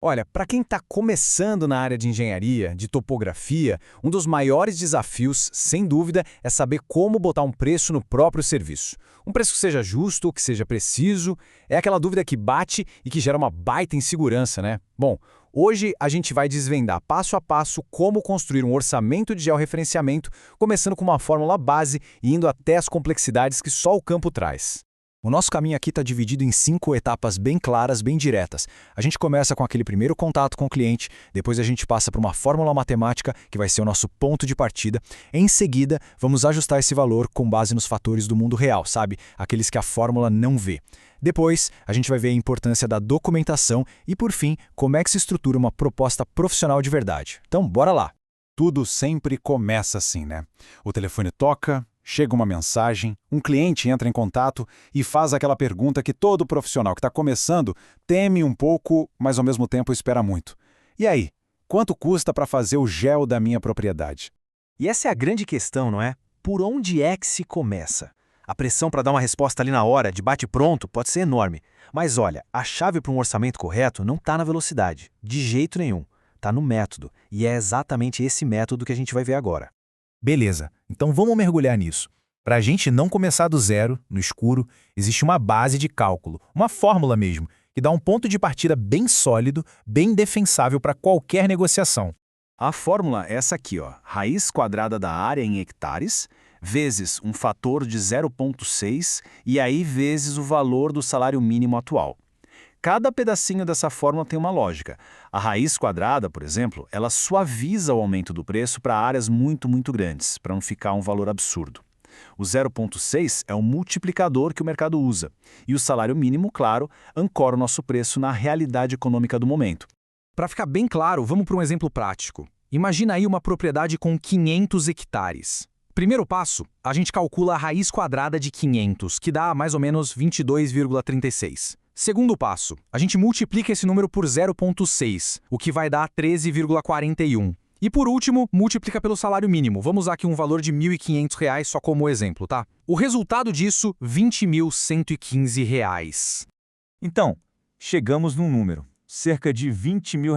Olha, para quem está começando na área de engenharia, de topografia, um dos maiores desafios, sem dúvida, é saber como botar um preço no próprio serviço. Um preço que seja justo, que seja preciso, é aquela dúvida que bate e que gera uma baita insegurança, né? Bom, hoje a gente vai desvendar passo a passo como construir um orçamento de georreferenciamento, começando com uma fórmula base e indo até as complexidades que só o campo traz. O nosso caminho aqui está dividido em 5 etapas bem claras, bem diretas. A gente começa com aquele primeiro contato com o cliente, depois a gente passa para uma fórmula matemática, que vai ser o nosso ponto de partida. Em seguida, vamos ajustar esse valor com base nos fatores do mundo real, sabe? Aqueles que a fórmula não vê. Depois, a gente vai ver a importância da documentação e, por fim, como é que se estrutura uma proposta profissional de verdade. Então, bora lá! Tudo sempre começa assim, né? O telefone toca, chega uma mensagem, um cliente entra em contato e faz aquela pergunta que todo profissional que está começando teme um pouco, mas ao mesmo tempo espera muito. E aí, quanto custa para fazer o gel da minha propriedade? E essa é a grande questão, não é? Por onde é que se começa? A pressão para dar uma resposta ali na hora, de bate-pronto, pode ser enorme. Mas olha, a chave para um orçamento correto não está na velocidade, de jeito nenhum. Está no método, e é exatamente esse método que a gente vai ver agora. Beleza, então vamos mergulhar nisso. Para a gente não começar do zero, no escuro, existe uma base de cálculo, uma fórmula mesmo, que dá um ponto de partida bem sólido, bem defensável para qualquer negociação. A fórmula é essa aqui, ó, raiz quadrada da área em hectares, vezes um fator de 0,6 e aí vezes o valor do salário mínimo atual. Cada pedacinho dessa fórmula tem uma lógica. A raiz quadrada, por exemplo, ela suaviza o aumento do preço para áreas muito grandes, para não ficar um valor absurdo. O 0,6 é o multiplicador que o mercado usa. E o salário mínimo, claro, ancora o nosso preço na realidade econômica do momento. Para ficar bem claro, vamos para um exemplo prático. Imagina aí uma propriedade com 500 hectares. Primeiro passo, a gente calcula a raiz quadrada de 500, que dá mais ou menos 22,36. Segundo passo, a gente multiplica esse número por 0,6, o que vai dar 13,41. E por último, multiplica pelo salário mínimo. Vamos usar aqui um valor de R$ 1.500 só como exemplo, tá? O resultado disso, R$ 20.115. Então, chegamos num número, cerca de R$ 20 mil.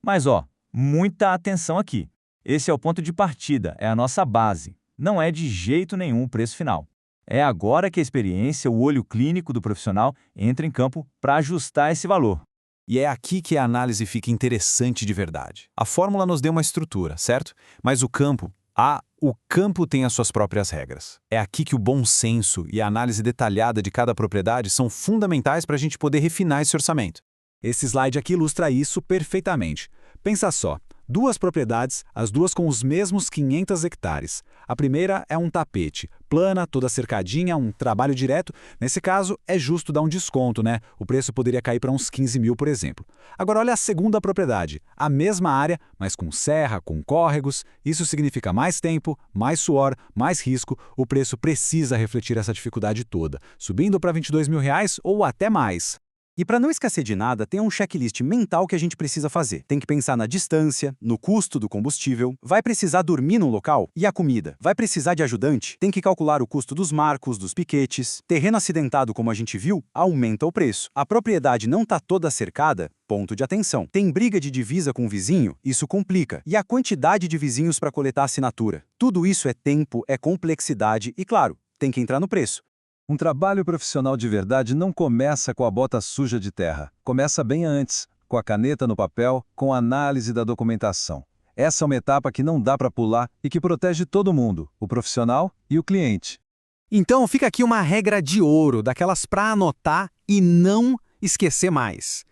Mas muita atenção aqui. Esse é o ponto de partida, é a nossa base. Não é de jeito nenhum o preço final. É agora que a experiência, o olho clínico do profissional entra em campo para ajustar esse valor. E é aqui que a análise fica interessante de verdade. A fórmula nos deu uma estrutura, certo? Mas o campo tem as suas próprias regras. É aqui que o bom senso e a análise detalhada de cada propriedade são fundamentais para a gente poder refinar esse orçamento. Esse slide aqui ilustra isso perfeitamente. Pensa só, 2 propriedades, as duas com os mesmos 500 hectares. A primeira é um tapete, plana, toda cercadinha, um trabalho direto. Nesse caso, é justo dar um desconto, né? O preço poderia cair para uns 15 mil, por exemplo. Agora olha a segunda propriedade, a mesma área, mas com serra, com córregos. Isso significa mais tempo, mais suor, mais risco. O preço precisa refletir essa dificuldade toda, subindo para R$ 22 mil ou até mais. E para não esquecer de nada, tem um checklist mental que a gente precisa fazer. Tem que pensar na distância, no custo do combustível, vai precisar dormir no local e a comida. Vai precisar de ajudante, tem que calcular o custo dos marcos, dos piquetes. Terreno acidentado, como a gente viu, aumenta o preço. A propriedade não está toda cercada, ponto de atenção. Tem briga de divisa com o vizinho, isso complica. E a quantidade de vizinhos para coletar assinatura. Tudo isso é tempo, é complexidade e, claro, tem que entrar no preço. Um trabalho profissional de verdade não começa com a bota suja de terra. Começa bem antes, com a caneta no papel, com a análise da documentação. Essa é uma etapa que não dá para pular e que protege todo mundo, o profissional e o cliente. Então fica aqui uma regra de ouro, daquelas para anotar e não esquecer mais.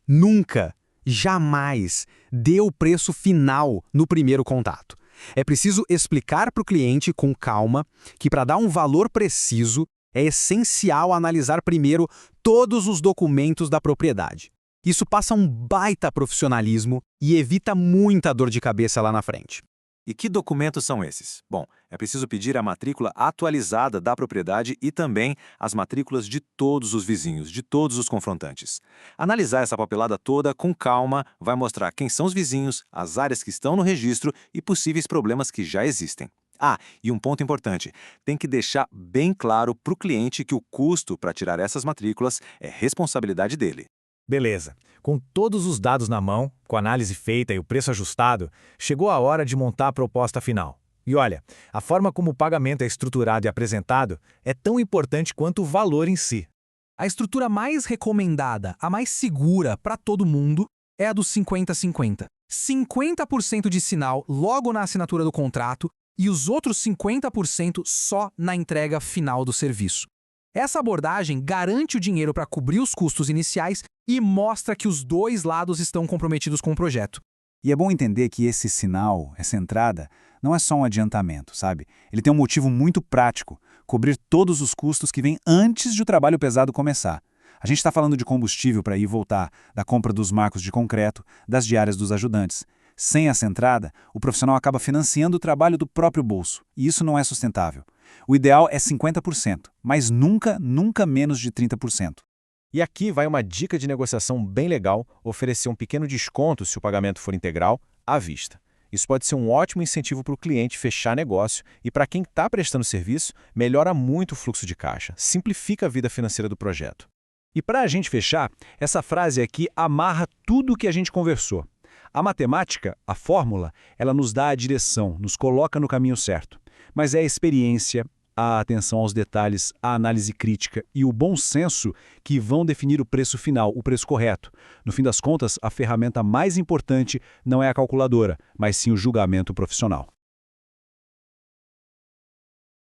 Nunca, jamais dê o preço final no primeiro contato. É preciso explicar para o cliente com calma que para dar um valor preciso, é essencial analisar primeiro todos os documentos da propriedade. Isso passa um baita profissionalismo e evita muita dor de cabeça lá na frente. E que documentos são esses? Bom, é preciso pedir a matrícula atualizada da propriedade e também as matrículas de todos os vizinhos, de todos os confrontantes. Analisar essa papelada toda com calma vai mostrar quem são os vizinhos, as áreas que estão no registro e possíveis problemas que já existem. E um ponto importante, tem que deixar bem claro para o cliente que o custo para tirar essas matrículas é responsabilidade dele. Beleza. Com todos os dados na mão, com a análise feita e o preço ajustado, chegou a hora de montar a proposta final. E olha, a forma como o pagamento é estruturado e apresentado é tão importante quanto o valor em si. A estrutura mais recomendada, a mais segura para todo mundo, é a do 50-50. 50% de sinal logo na assinatura do contrato e os outros 50% só na entrega final do serviço. Essa abordagem garante o dinheiro para cobrir os custos iniciais e mostra que os dois lados estão comprometidos com o projeto. E é bom entender que esse sinal, essa entrada, não é só um adiantamento, sabe? Ele tem um motivo muito prático, cobrir todos os custos que vêm antes de o trabalho pesado começar. A gente está falando de combustível para ir e voltar, da compra dos marcos de concreto, das diárias dos ajudantes. Sem essa entrada, o profissional acaba financiando o trabalho do próprio bolso, e isso não é sustentável. O ideal é 50%, mas nunca menos de 30%. E aqui vai uma dica de negociação bem legal, oferecer um pequeno desconto se o pagamento for integral, à vista. Isso pode ser um ótimo incentivo para o cliente fechar negócio e para quem está prestando serviço, melhora muito o fluxo de caixa, simplifica a vida financeira do projeto. E para a gente fechar, essa frase aqui amarra tudo o que a gente conversou. A matemática, a fórmula, ela nos dá a direção, nos coloca no caminho certo. Mas é a experiência, a atenção aos detalhes, a análise crítica e o bom senso que vão definir o preço final, o preço correto. No fim das contas, a ferramenta mais importante não é a calculadora, mas sim o julgamento profissional.